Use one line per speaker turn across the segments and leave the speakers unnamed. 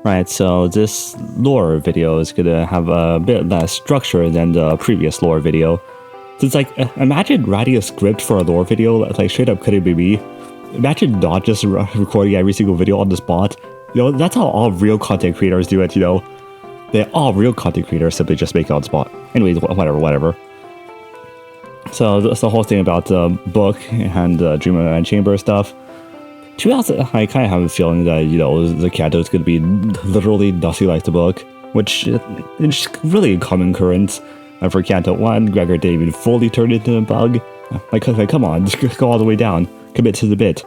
Right, so this lore video is gonna have a bit less structure than the previous lore video. So it's like, imagine writing a script for a lore video, like straight up couldn't be me. Imagine not just recording every single video on the spot. You know, that's how all real content creators do it, you know. All real content creators simply just make it on the spot. Anyways, whatever. So that's the whole thing about the book and the Dream and Chamber stuff. To be honest, I kind of have a feeling that, you know, the Canto is going to be literally nothing like the book, which is really a common occurrence. For Canto 1, Gregor didn't even fully turn into a bug. Like come on, just go all the way down. Commit to the bit.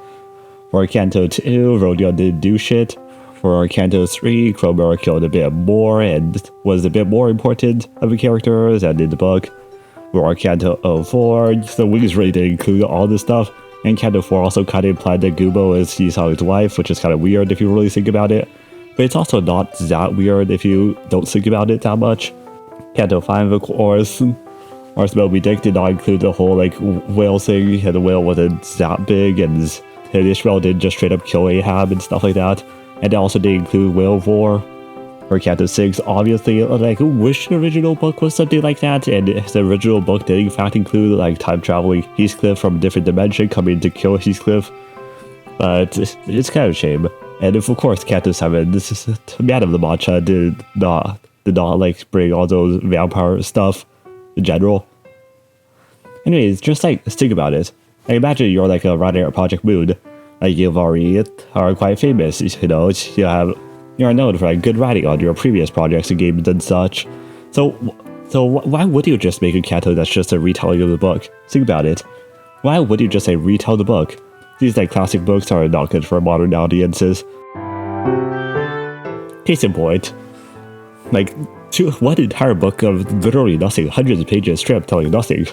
For Canto 2, Rodeo didn't do shit. For Canto 3, Crowbar killed a bit more and was a bit more important of a character than in the book. For Canto 4, the Wings really didn't include all this stuff. And Canto 4 also kind of implied that Gubo is Yisali's wife, which is kind of weird if you really think about it. But it's also not that weird if you don't think about it that much. Canto 5, of course, Moby Dick did not include the whole, like, whale thing, and the whale wasn't that big, and Ishmael did just straight up kill Ahab and stuff like that. And it also did include Whale War. For Canto 6, obviously, like, wish the original book was something like that, and the original book did in fact include, like, time-traveling Heathcliff from a different dimension coming to kill Heathcliff. But it's kind of a shame. And if, of course, Canto 7, this is Man of the Matcha did not, like, bring all those vampire stuff in general. Anyways, just, like, think about it. I imagine you're, like, a writer at Project Moon. Like, you've already are quite famous, you know, you are known for, like, good writing on your previous projects and games and such. So why would you just make a Canto that's just a retelling of the book? Think about it. Why would you just say retell the book? These, like, classic books are not good for modern audiences. Case in point, like, one entire book of literally nothing, hundreds of pages stripped telling nothing.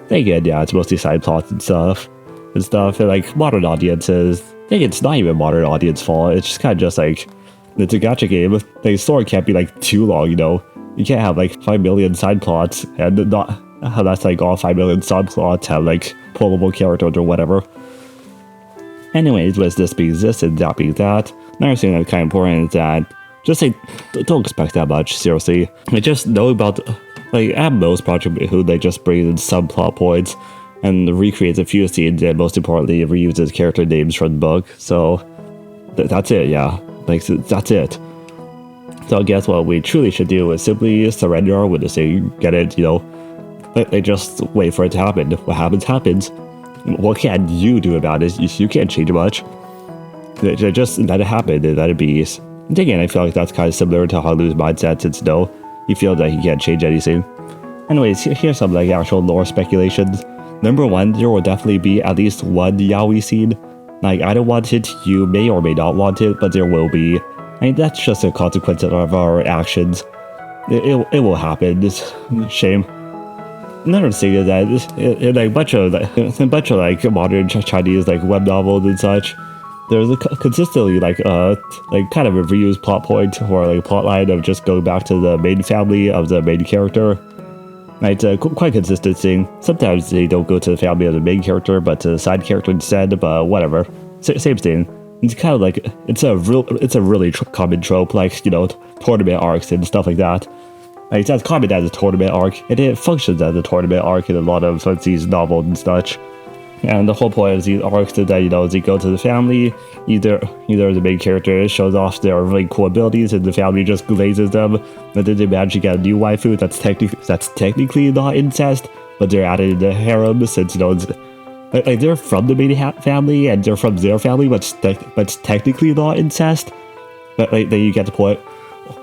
Then again, yeah, it's mostly side plots and stuff, and like, modern audiences, I think it's not even modern audience fault, it's just kind of just, like, it's a gacha game. The story can't be, like, too long, you know? You can't have, like, 5 million side plots, and not, that's, like, all 5 million subplots have, like, pullable characters or whatever. Anyways, with this being this and that being that, another thing that's kind of important is that, just, like, don't expect that much, seriously. Like, just know about, like, at most Project who they just bring in some plot points, and recreates a few scenes, and most importantly, reuses character names from the book, so that's it, yeah. Like, that's it. So I guess what we truly should do is simply surrender when the thing, get it, you know? Like, just wait for it to happen. What happens, happens. What can you do about it? You can't change much. Just let it happen and let it be. And again, I feel like that's kind of similar to Halu's mindset, since, no, he feels that he can't change anything. Anyways, here's some, like, actual lore speculations. Number 1, there will definitely be at least one yaoi scene. Like, I don't want it, you may or may not want it, but there will be. I mean, that's just a consequence of our actions. It will happen. It's a shame. Another thing is that in like a bunch of like modern Chinese like web novels and such, there's consistently like kind of a reused plot point or like plot line of just going back to the main family of the main character. Right, it's a quite consistent thing. Sometimes they don't go to the family of the main character, but to the side character instead. But whatever, same thing. It's kind of like it's a really common trope, like, you know, tournament arcs and stuff like that. Like, that's common as a tournament arc, and it functions as a tournament arc in a lot of these novels and such. And the whole point of these arcs is that, you know, they go to the family, either the main character shows off their really cool abilities and the family just glazes them, and then they manage to get a new waifu that's technically not incest, but they're added in the harem since, you know, it's, like they're from the main family and they're from their family, but it's technically not incest. But like, then you get the point.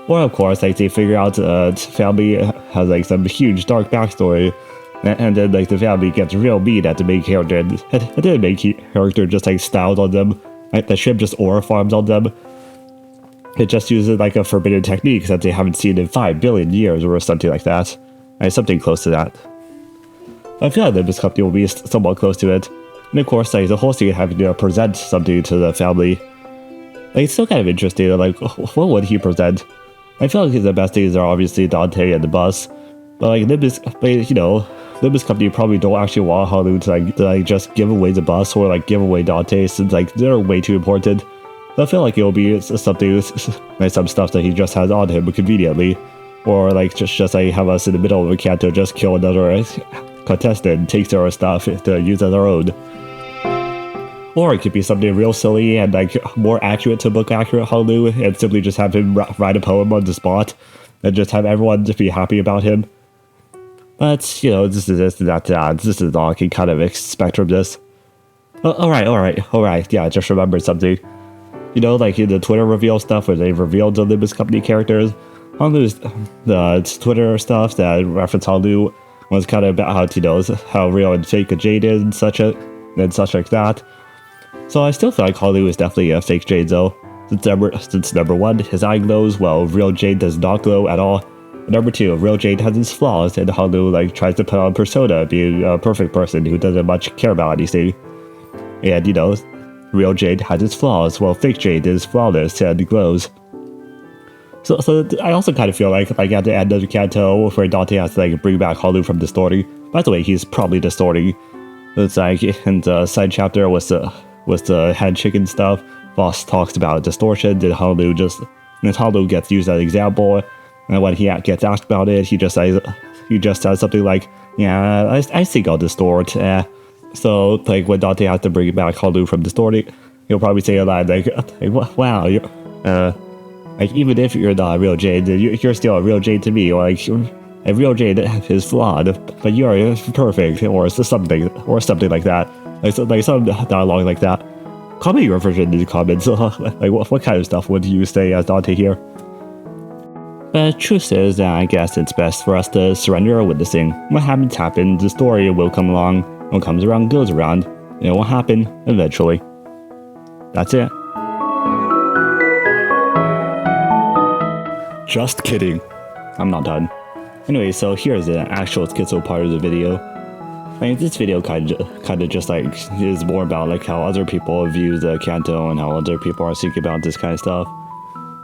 Or of course, like, they figure out family has like some huge dark backstory. And then, like, the family gets real mean at the main character, and then the main character just, like, styles on them. Like, the ship just aura farms on them. It just uses, like, a forbidden technique that they haven't seen in 5 billion years, or something like that. Like, something close to that. I feel like Limbus Company will be somewhat close to it. And of course, like, the whole thing having to present something to the family. Like, it's still kind of interesting, like, what would he present? I feel like the best things are obviously Dante and the bus. But, like, Limbus Company probably don't actually want Halu to just give away the bus or, like, give away Dante, since, like, they're way too important. I feel like it'll be something, like some stuff that he just has on him conveniently. Or like just like have us in the middle of a Canto just kill another contestant and takes our stuff to use as our own. Or it could be something real silly and like more accurate to book accurate Halu and simply just have him write a poem on the spot and just have everyone just be happy about him. But, this is all I can kind of expect from this. Alright, yeah, I just remembered something. Like in the Twitter reveal stuff where they revealed the Limbus Company characters, Halu's the Twitter stuff that reference Halu was kind of about how real and fake Jade is and such like that. So I still feel like Halu is definitely a fake Jade though. Since number 1, his eye glows, while real Jade does not glow at all. And number 2, real Jade has its flaws, and Halu tries to put on persona, being a perfect person who doesn't much care about anything. And real Jade has its flaws, while fake Jade is flawless and glows. So I also kind of feel like at the end of the Canto, where Dante has to bring back Halu from distorting. By the way, he's probably distorting. It's in the side chapter with the head chicken stuff. Voss talks about distortion, and Halu gets used as an example. And when he gets asked about it, he just says something like, "Yeah, I think I'll distort." So when Dante has to bring back Halu from distorting, he'll probably say a line like "Wow, you're even if you're not a real Jade, you're still a real Jade to me." Or a real Jade is flawed, but you're perfect, or something like that. Like some dialogue like that. Comment your version in the comments. What kind of stuff would you say as Dante here? But truth is that I guess it's best for us to surrender our witnessing. What happens happens. The story will come along. What comes around goes around. It will happen eventually. That's it. Just kidding. I'm not done. Anyway, so here's the actual schizo part of the video. This video kind of just is more about how other people view the Canto and how other people are thinking about this kind of stuff.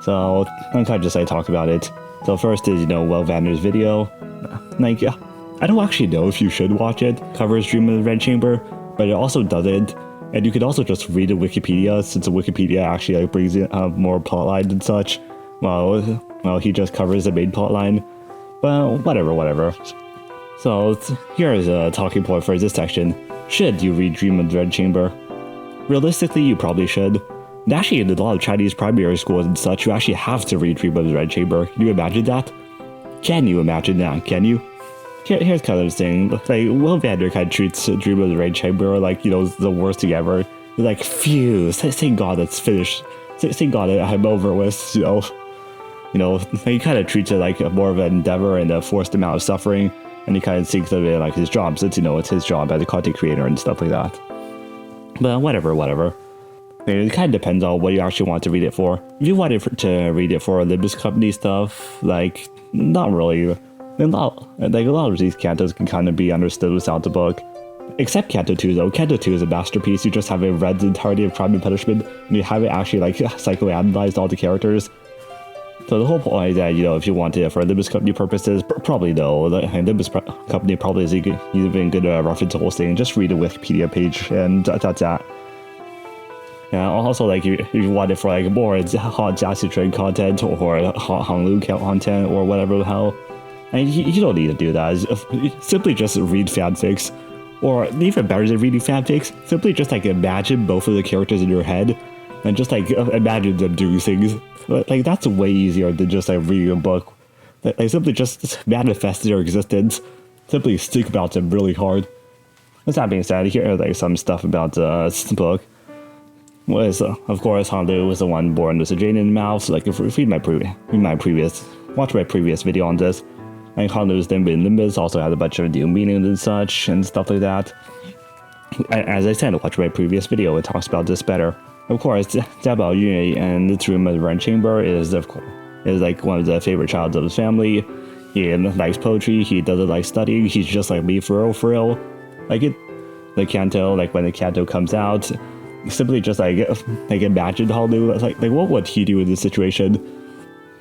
So I'm kind of just talk about it. So first is Welvander's video. I don't actually know if you should watch it. Covers Dream of the Red Chamber, but it also doesn't. And you could also just read the Wikipedia, since the Wikipedia actually brings in more plotline and such. Well, he just covers the main plotline. Well, whatever. So here is a talking point for this section. Should you read Dream of the Red Chamber? Realistically, you probably should. And actually, in a lot of Chinese primary schools and such, you actually have to read Dream of the Red Chamber. Can you imagine that? Can you imagine that? Can you? Here's kind of the thing. Welvander kind of treats Dream of the Red Chamber the worst thing ever. He's phew, thank God that's finished. Thank God I'm over with, he kind of treats it more of an endeavor and a forced amount of suffering. And he kind of thinks of it like his job, since it's his job as a content creator and stuff like that. But whatever. It kind of depends on what you actually want to read it for. If you wanted to read it for Limbus Company stuff, not really. A lot of these cantos can kind of be understood without the book. Except Canto 2 though. Canto 2 is a masterpiece. You just haven't read the entirety of Crime and Punishment, and you haven't actually psychoanalyzed all the characters. So the whole point is that, if you want it for Limbus Company purposes, probably no. Limbus Company probably isn't even good to reference the whole thing. Just read the Wikipedia page, and that's that. Yeah, also, if you want it for, more hot Jazzy Train content, or hot Hanglu content, or whatever the hell, you don't need to do that. Simply just read fanfics. Or, even better than reading fanfics, simply just, imagine both of the characters in your head, and just, imagine them doing things. That's way easier than just, reading a book. Simply just manifest their existence. Simply think about them really hard. With that being said, here are, some stuff about the book. Of course, Halu was the one born with a Jane in the mouth. So, watch my previous video on this. Halu's then in Limbus also had a bunch of new meanings and such, and stuff like that. As I said, watch my previous video, it talks about this better. Of course, Jia Baoyue and the Dream of the Red Chamber is one of the favorite childs of his family. He likes poetry, he doesn't like studying, he's just like me for real. The Canto, when the Canto comes out, simply just imagine Halu, what would he do in this situation?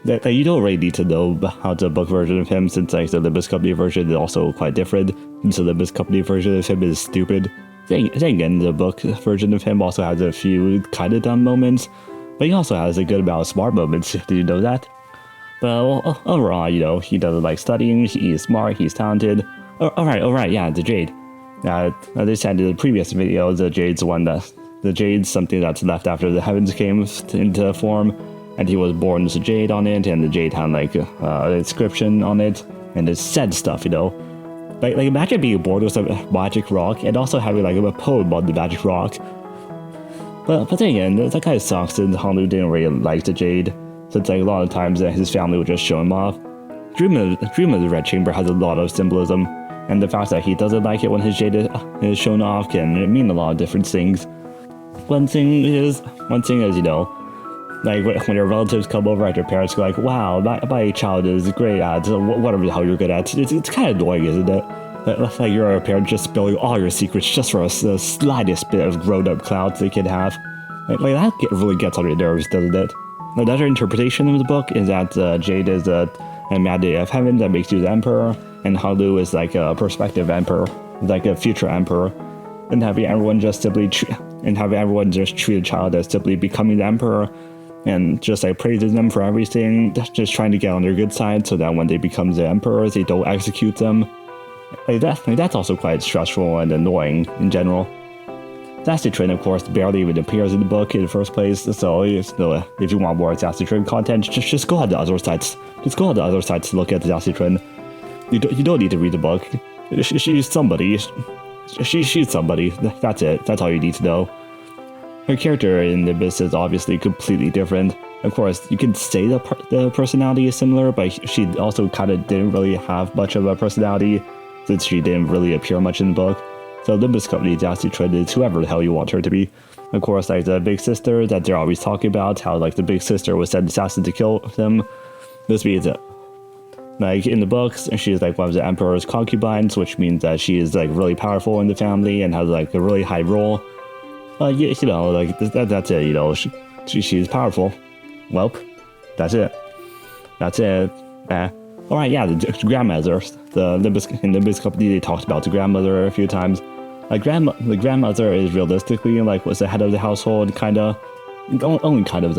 You don't really need to know how the book version of him, since the Limbus Company version is also quite different. And so the Limbus Company version of him is stupid. Then again, the book version of him also has a few kind of dumb moments. But he also has a good amount of smart moments. Did you know that? But overall, he doesn't like studying. He's smart. He's talented. All right. Yeah, the Jade. They said in the previous video, the Jade's something that's left after the heavens came into form, and he was born as a Jade on it, and the Jade had like an inscription on it, and it said stuff. Like imagine being born with a magic rock and also having like a poem on the magic rock. But then again, that kind of sucks that Honglu didn't really like the Jade, since like a lot of times his family would just show him off. Dream of the Red Chamber has a lot of symbolism, and the fact that he doesn't like it when his Jade is shown off can mean a lot of different things. One thing is, like when your relatives come over and your parents go like, wow, my child is great at whatever the hell you're good at. It's kind of annoying, isn't it? Like you're a parent just spilling all your secrets just for the slightest bit of grown-up clout they can have. Like that really gets on your nerves, doesn't it? Another interpretation of the book is that Jade is a mandate of heaven that makes you the emperor, and Honglu is like a prospective emperor, like a future emperor, and having everyone just treat a child as simply becoming the emperor, and just like praising them for everything, just trying to get on their good side so that when they become the emperors, they don't execute them. That's also quite stressful and annoying in general. Sassy-Trin, of course, barely even appears in the book in the first place, so if you want more Sassy-Trin content, just go on the other sites. Just go on the other sites to look at the Sassy-Trin. You don't need to read the book. She's somebody. She's somebody. That's it. That's all you need to know. Her character in Limbus is obviously completely different. Of course, you could say the personality is similar, but she also kind of didn't really have much of a personality, since she didn't really appear much in the book. So Limbus Company Sassy-Trin is whoever the hell you want her to be. Of course, like the big sister that they're always talking about, how like the big sister was sent assassin to kill them. This means that, like in the books, she's like one of the emperor's concubines, which means that she is like really powerful in the family and has like a really high role. Like that's it. She's powerful. Welp, that's it. All right, yeah, the grandmother. In Limbus Company, they talked about the grandmother a few times. The grandmother is realistically like was the head of the household, kinda. Only kind of.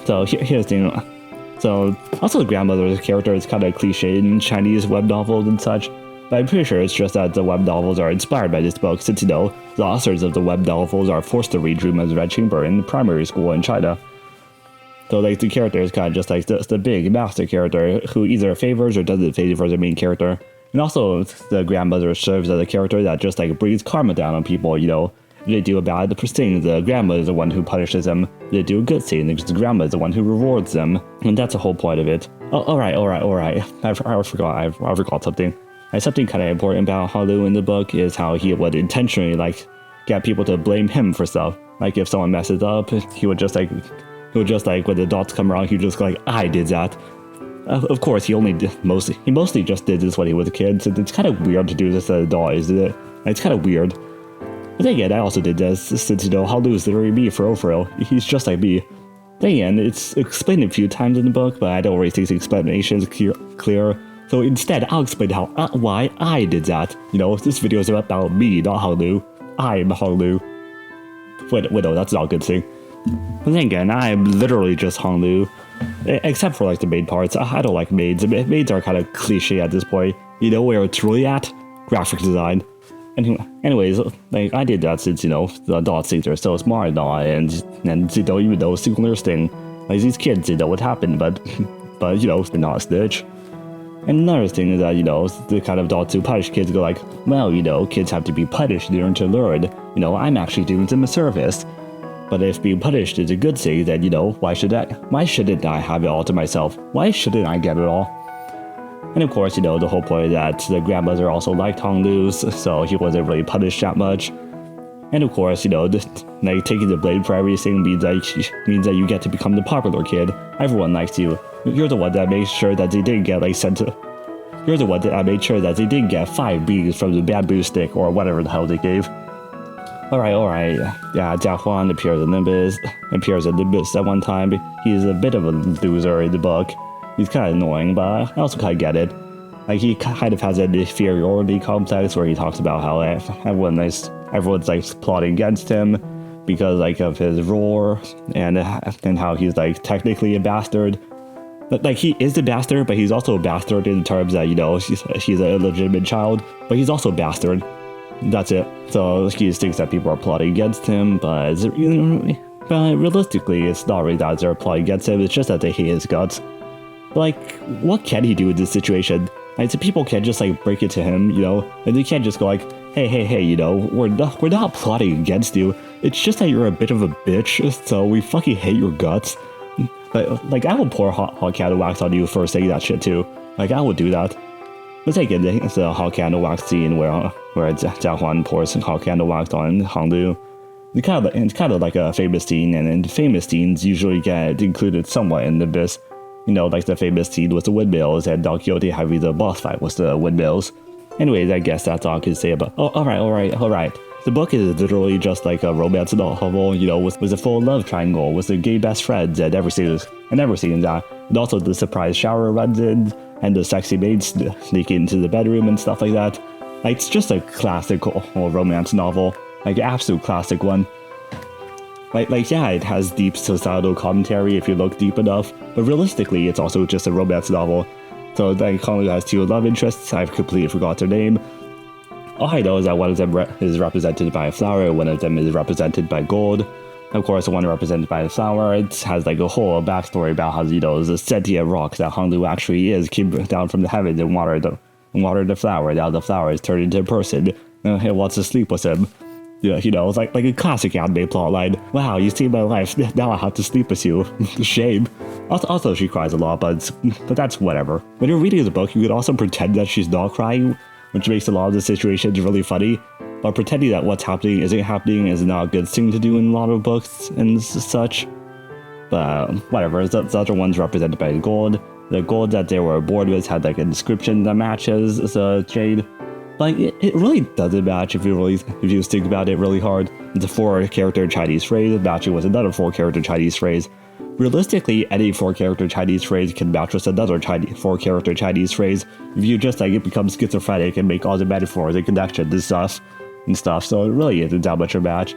So here's the thing. So also the grandmother's character is kind of cliched in Chinese web novels and such. But I'm pretty sure it's just that the web novels are inspired by this book, since the authors of the web novels are forced to read Dream of the Red Chamber in primary school in China. So like the character is kind of just like the big master character who either favors or doesn't favor the main character. And also the grandmother serves as a character that just like brings karma down on people, They do a bad thing, the grandma is the one who punishes them. They do a good thing, the grandma is the one who rewards them. And that's the whole point of it. Oh, all right. I forgot something. Something kind of important about Honglu in the book is how he would intentionally like get people to blame him for stuff. Like if someone messes up, he would just like when the dots come around, he would just go like, I did that. Of course, he mostly just did this when he was a kid, so it's kind of weird to do this as an adult, isn't it? It's kind of weird. But then again, I also did this, since Honglu is literally me for real. He's just like me. Then again, it's explained a few times in the book, but I don't really think the explanation is clear. So instead, I'll explain why I did that. This video is about me, not Honglu. I'm Honglu. Wait, no, that's not a good thing. But then again, I'm literally just Honglu. Except for like the maid parts. I don't like maids. Maids are kind of cliche at this point. You know where it's really at? Graphic design. Anyways, like I did that since, the adults think they're so smart and all, and they don't even know a single thing. Like these kids, they know what happened, but they're not a snitch. And another thing is that, the kind of adults who punish kids go like, well, kids have to be punished in order to learn. I'm actually doing them a service. But if being punished is a good thing, then, why shouldn't I have it all to myself? Why shouldn't I get it all? And of course, the whole point is that the grandmother also liked Honglu's, so he wasn't really punished that much. And of course, taking the blame for everything means that you get to become the popular kid. Everyone likes you. You're the one that makes sure that they didn't get sent to... You're the one that made sure that they didn't get 5 bees from the bamboo stick or whatever the hell they gave. Alright. Yeah, Jia Huan appears in Limbus at one time. He's a bit of a loser in the book. He's kind of annoying, but I also kind of get it. Like, he kind of has an inferiority complex where he talks about how everyone's like plotting against him, because like of his role and how he's like technically a bastard. But like he is a bastard, but he's also a bastard in terms that, you know, he's an illegitimate child, but he's also a bastard. That's it. So he just thinks that people are plotting against him, but realistically, it's not really that they're plotting against him. It's just that they hate his guts. Like, what can he do in this situation? Like, so people can't just like break it to him, you know, and they can't just go like, hey, you know, we're not plotting against you. It's just that you're a bit of a bitch, so we fucking hate your guts. Like I will pour hot candle wax on you for saying that shit too. Like I would do that. Let's take it. It's the hot candle wax scene where Jia Huan pours hot candle wax on Hanglu. It's kind of like a famous scene, and famous scenes usually get included somewhat in this. You know, like the famous scene with the windmills and Don Quixote having the boss fight with the windmills. Anyways, I guess that's all I can say about. Oh, all right. The book is literally just like a romance novel, you know, with a full love triangle, with the gay best friends and everything that. And also the surprise shower runs in, and the sexy maid sneaking into the bedroom and stuff like that. Like, it's just a classical romance novel, like an absolute classic one. Like yeah, it has deep societal commentary if you look deep enough, but realistically, it's also just a romance novel. So like, Hanglu has two love interests. I've completely forgot their name. All I know is that one of them is represented by a flower, one of them is represented by gold. Of course, the one represented by the flower, it has like a whole backstory about how, you know, the sentient rock that Hanglu actually is came down from the heavens and watered the flower. Now the flower is turned into a person and wants to sleep with him. Yeah, you know, it's like a classic anime plotline. Wow, you saved my life, now I have to sleep with you. Shame. Also, she cries a lot, but that's whatever. When you're reading the book, you can also pretend that she's not crying, which makes a lot of the situations really funny. But pretending that what's happening isn't happening is not a good thing to do in a lot of books and such. But whatever, the other one's represented by gold. The gold that they were bored with had like an inscription that matches the jade. Like, it really doesn't match if you think about it really hard. It's a 4-character Chinese phrase matching with another 4-character Chinese phrase. Realistically, any 4-character Chinese phrase can match with another 4-character Chinese phrase if you just like become schizophrenic and make all the metaphors and connections and stuff. So it really isn't that much a match.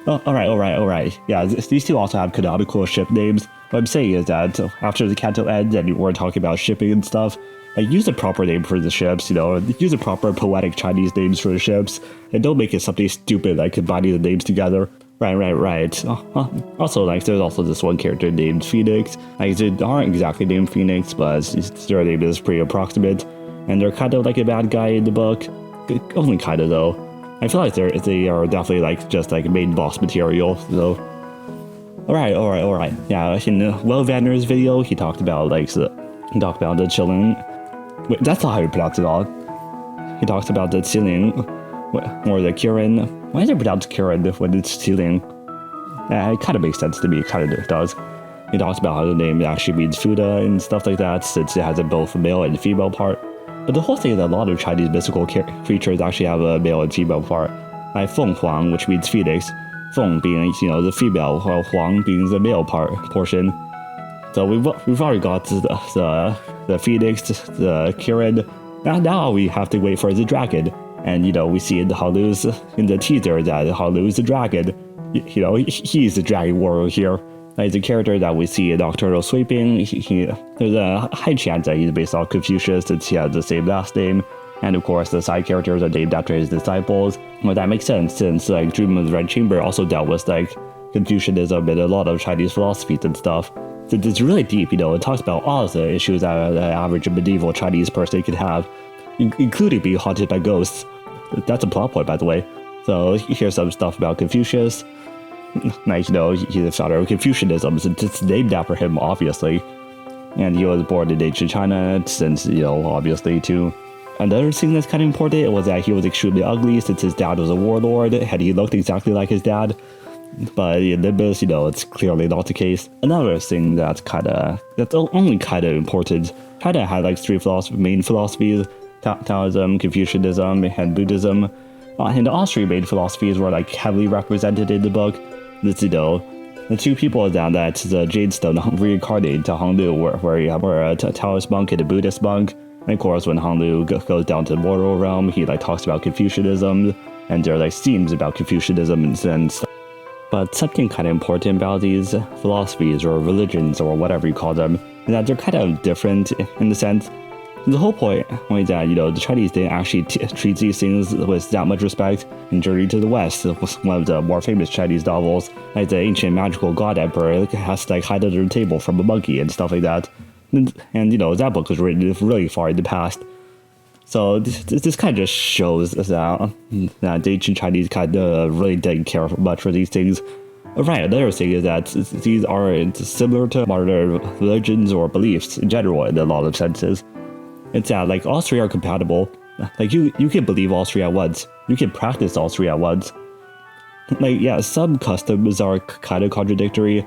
Oh, all right. Yeah, these two also have canonical ship names. What I'm saying is that after the Canto ends and we're talking about shipping and stuff, like, use a proper name for the ships, you know, use a proper poetic Chinese names for the ships, and don't make it something stupid like combining the names together. Right. Also, like, there's also this one character named Phoenix. Like, they aren't exactly named Phoenix, but their name is pretty approximate, and they're kind of like a bad guy in the book. Only kind of, though. I feel like they are definitely, like, just, like, main boss material, so. Alright. Yeah, in Welvander's video, he talked about, like, the chilling. Wait, that's not how you pronounce it all. He talks about the chilling, or the Kirin. Why is it pronounced Kirin when it's chilling? It kind of makes sense to me, it kind of does. He talks about how the name actually means Fuda and stuff like that, since it has a both male and female part. But the whole thing is that a lot of Chinese mystical creatures actually have a male and female part. Like Feng Huang, which means phoenix. Feng being, you know, the female, while Huang being the male portion. So we've already got the phoenix, the Kirin. Now all we have to wait for is the dragon. And, you know, we see in the teaser that Hanglu is the dragon. You know, he's the dragon warrior here. He's a character that we see in Nocturnal Sweeping. There's a high chance that he's based on Confucius since he has the same last name. And of course, the side characters are named after his disciples. Well, that makes sense since, like, Dream of the Red Chamber also dealt with, like, Confucianism and a lot of Chinese philosophies and stuff. So it's really deep, you know, it talks about all of the issues that the average medieval Chinese person could have, including being haunted by ghosts. That's a plot point, by the way. So here's some stuff about Confucius. Like, you know, he's the founder of Confucianism, so it's named after him, obviously. And he was born in ancient China, since, you know, obviously, too. Another thing that's kind of important was that he was extremely ugly, since his dad was a warlord, and he looked exactly like his dad. But in Limbus, you know, it's clearly not the case. Another thing that's only kind of important. China had like 3 main philosophies: Taoism, Confucianism, and Buddhism. And all 3 main philosophies were like heavily represented in the book. This, you know, the 2 people that the Jade Stone reincarnated to Hanglu were a Taoist monk and a Buddhist monk. And of course, when Hanglu goes down to the mortal realm, he like talks about Confucianism, and there are like themes about Confucianism and stuff. But something kind of important about these philosophies or religions or whatever you call them is that they're kind of different in the sense. The whole point was that, the Chinese didn't actually treat these things with that much respect. In Journey to the West, one of the more famous Chinese novels, like the ancient magical god emperor has to hide under the table from a monkey and stuff like that. And that book was written really far in the past. So this kind of just shows that the ancient Chinese kind of really didn't care much for these things. Right, another thing is that these aren't similar to modern religions or beliefs in general in a lot of senses. It's that all three are compatible. You can believe all three at once. You can practice all three at once. Some customs are kind of contradictory.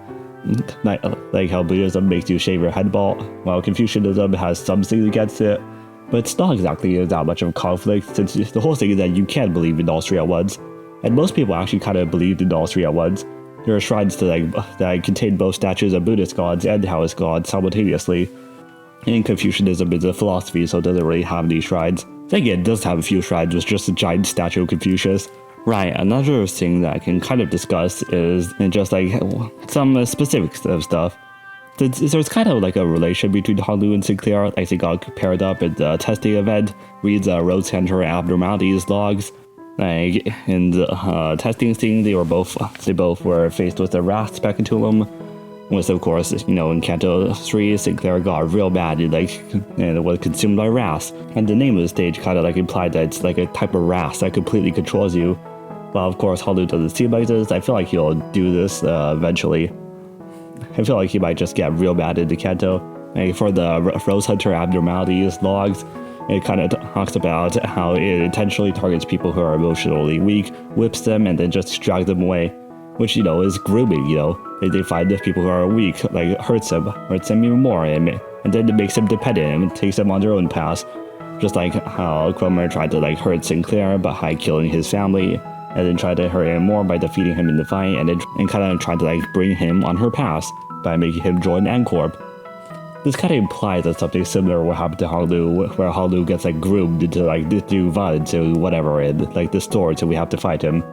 Like how Buddhism makes you shave your head bald, while Confucianism has some things against it. But it's not exactly that much of a conflict, since the whole thing is that you can believe in all three at once. And most people actually kind of believed in all three at once. There are shrines that contain both statues of Buddhist gods and Taoist gods simultaneously. And Confucianism is a philosophy, so it doesn't really have any shrines. Then again, it does have a few shrines with just a giant statue of Confucius. Right, another thing that I can kind of discuss is just some specifics of stuff. There's kind of a relation between Honglu and Sinclair. They got paired up in the testing event, reads Rose Center abnormalities logs. In the testing scene, they both were faced with a wrath speculum. Was of course, in Canto 3, Sinclair got real mad and was consumed by wrath. And the name of the stage kind of implied that it's a type of wrath that completely controls you. Well, of course, Honglu doesn't seem like this. I feel like he'll do this eventually. I feel like he might just get real mad into Canto. For the Rose Hunter abnormalities logs, it kind of talks about how it intentionally targets people who are emotionally weak, whips them, and then just drags them away. Which, is grooming, They find the people who are weak, hurts them even more, and then it makes them dependent and takes them on their own path. Just like how Cromer tried to hurt Sinclair by killing his family, and then tried to hurt him more by defeating him in the fight, and kind of tried to bring him on her path by making him join Ancorp. This kind of implies that something similar will happen to Honglu, where Honglu gets groomed into do violence or whatever in the store, so we have to fight him.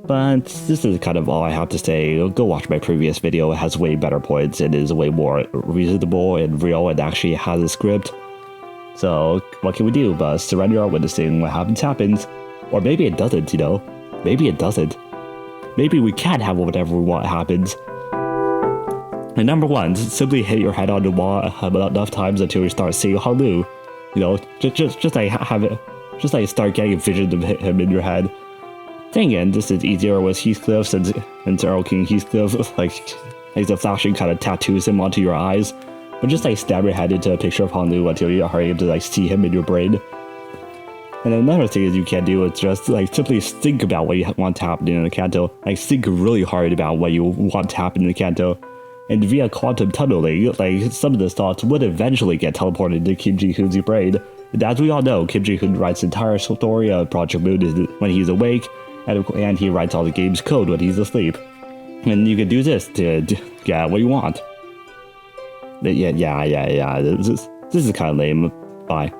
But this is kind of all I have to say. Go watch my previous video, it has way better points, it is way more reasonable and real, and actually has a script. So what can we do but surrender our witnessing, what happens. Or maybe it doesn't, Maybe it doesn't. Maybe we can have whatever we want happens. And number one, simply hit your head on the wall enough times until you start seeing Honglu. Just start getting visions of him in your head. Then again, this is easier with Heathcliff since Earl King Heathcliff the flashing kind of tattoos him onto your eyes. But just stab your head into a picture of Honglu until you are able to see him in your brain. And another thing you can do is just simply think about what you want to happen in the Canto. Think really hard about what you want to happen in the Canto. And via quantum tunneling, some of the thoughts would eventually get teleported into Kim Ji-hoon's brain. And as we all know, Kim Ji-hoon writes the entire story of Project Moon when he's awake, and he writes all the game's code when he's asleep. And you can do this to get what you want. Yeah. This is kind of lame. Bye.